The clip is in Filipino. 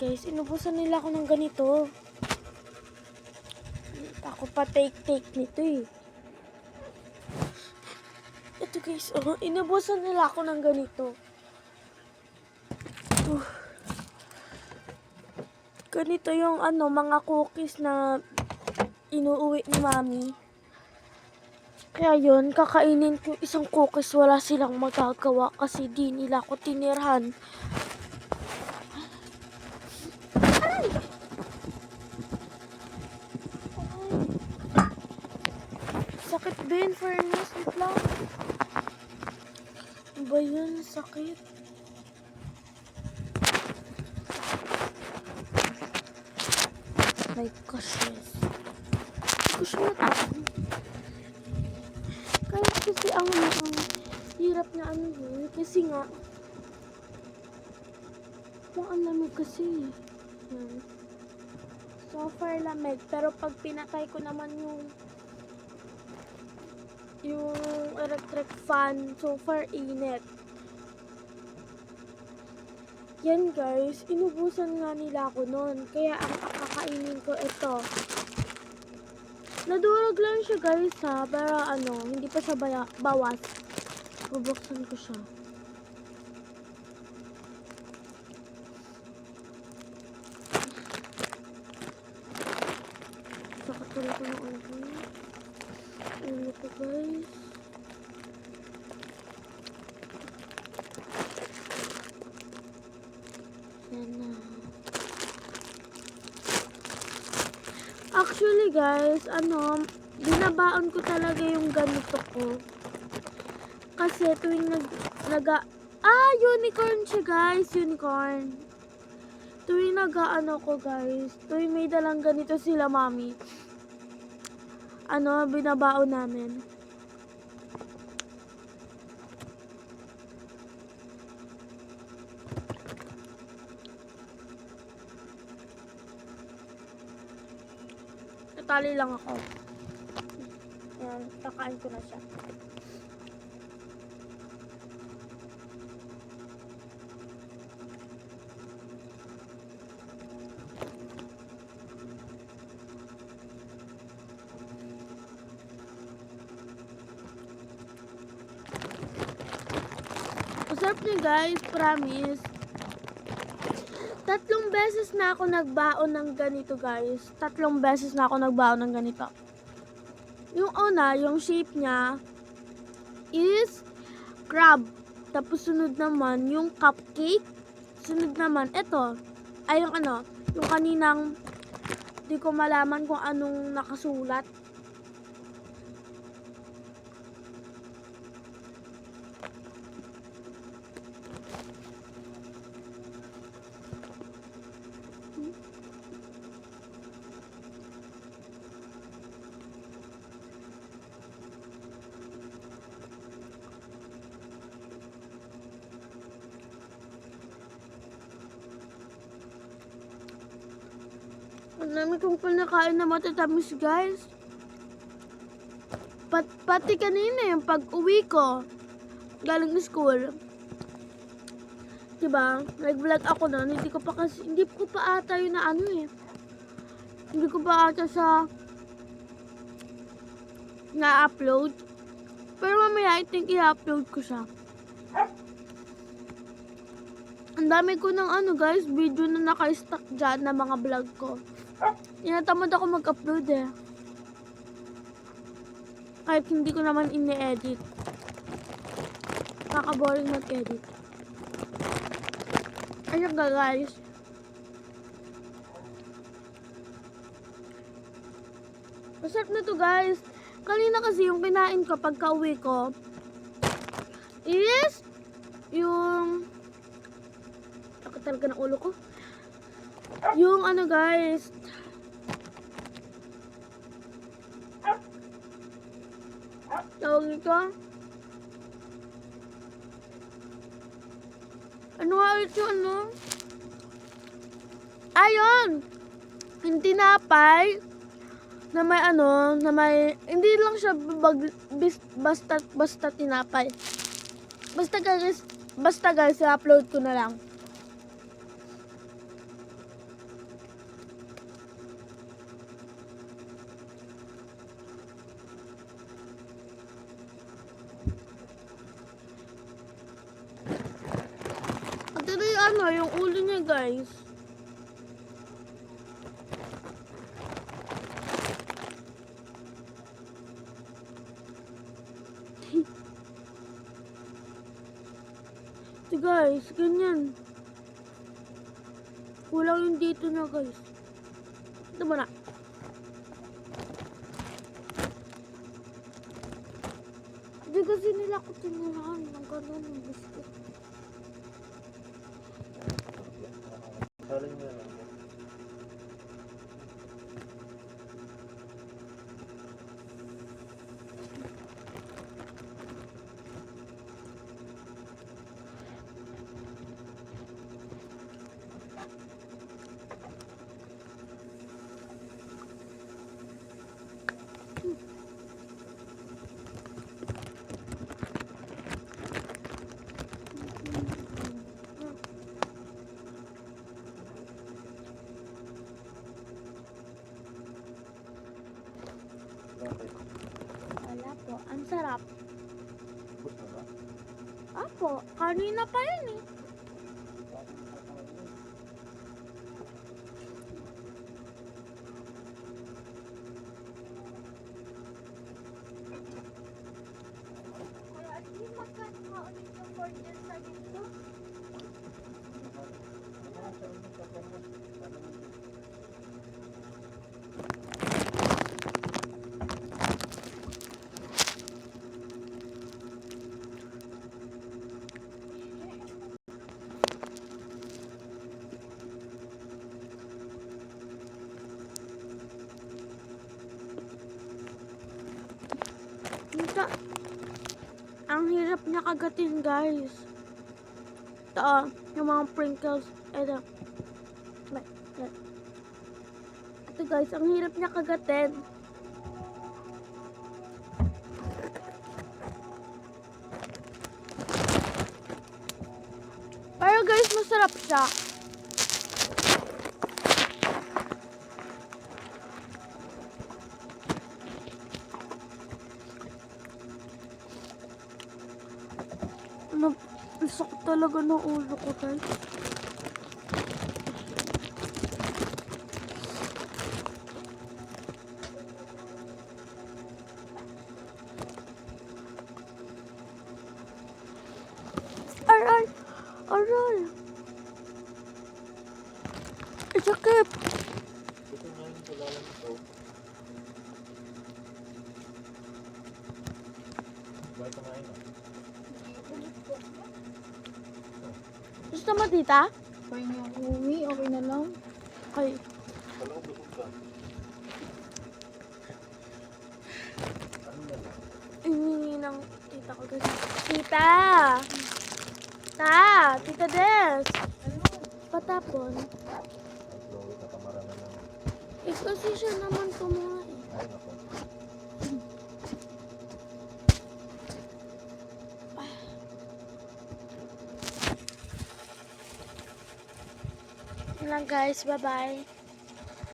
guys, inubusan nila ako ng ganito. Ako pa take nito eh. Ito guys, oh, inubusan nila ako ng ganito. Ganito yung mga cookies na inuuwi ni mami. Kaya yun, kakainin ko isang cookies, wala silang magagawa kasi di nila ako tinirhan. Aray! Sakit din, fairness, wait lang. Ano ba yun? Sakit. My gosh, yes. Hindi ko siya matapos. Kaya kasi ang hirap na yun. Kasi nga, ang lamig kasi. So far lamig. Pero pag pinatay ko naman yung electric fan, so far init. Yan guys, inubusan nga nila ako nun. Kaya ang kakainin ko ito. Nadurog lang siya guys ha, pero hindi pa siya bawas. Bubuksan ko siya. Sakatuloy ko ng ulo. Ulo ko guys. Yan na. Actually guys, binabaon ko talaga yung ganito ko. Kasi tuwing unicorn siya guys, unicorn. Tuwing ko guys, tuwing may dalang ganito sila mami. Binabaon namin. Natali lang ako. Ayan, kakain ko na siya. Masarap niya guys, promise. 3 beses na ako nagbaon ng ganito guys. 3 beses na ako nagbaon ng ganito. Yung una, yung shape niya is crab. Tapos sunod naman yung cupcake. Sunod naman, ito. Ay yung yung kaninang di ko malaman kung anong nakasulat. Ang dami kong pinakain na matatamis guys. Pati kanina yung pag-uwi ko galing school. Diba? Nag-vlog ako na. Hindi ko pa ata yun na Hindi ko pa ata na-upload. Pero mamaya I think i-upload ko siya. Ang dami ko ng guys, video na naka-stack dyan na mga vlog ko. Tinatamad ako mag-upload eh. Kahit hindi ko naman ini-edit. Kaka-boring mag-edit. Ayun guys. Masarap na to guys. Kanina kasi yung kinain ko pagka uwi ko is yung takot talaga ng ulo ko. Yung guys, tawag nito nga ito ayun yung tinapay na may hindi lang siya basta tinapay. Basta guys, i-upload ko na lang. ano, yung ulo niya, guys. Ito, guys, ganyan. Kulang yung dito niya, guys. Ito mo na. Hindi kasi nila ko tinurahan ng gano'n ng biscuit. Saling mo yan. Bakit? Wala po. Ang sarap. Gusto ba? Apo, kanina pa yun eh. Kaya hindi magkano ulit yung order sa dito. Minsan, ang hirap niya kagatin, guys. Ito, yung mga sprinkles. Ito. Ito, guys, ang hirap niya kagatin. Pero guys, masarap siya. Ang sakit talaga ng ulo ko, guys. Aray! Aray! Sakit! Ito nga yung kulalan ito. Bakit kumain ah? Gusto mo, tita? Kaya niya ako uwi, okay na lang. Okay. Kala ko busog ka. Ano na lang? Iningi ng tita ko, guys. Tita! Tita Des! Patapon. Ay, Chloe, katamara na lang. Eh, kasi siya naman kumain. Ay, nako. Yun lang, guys. Bye-bye.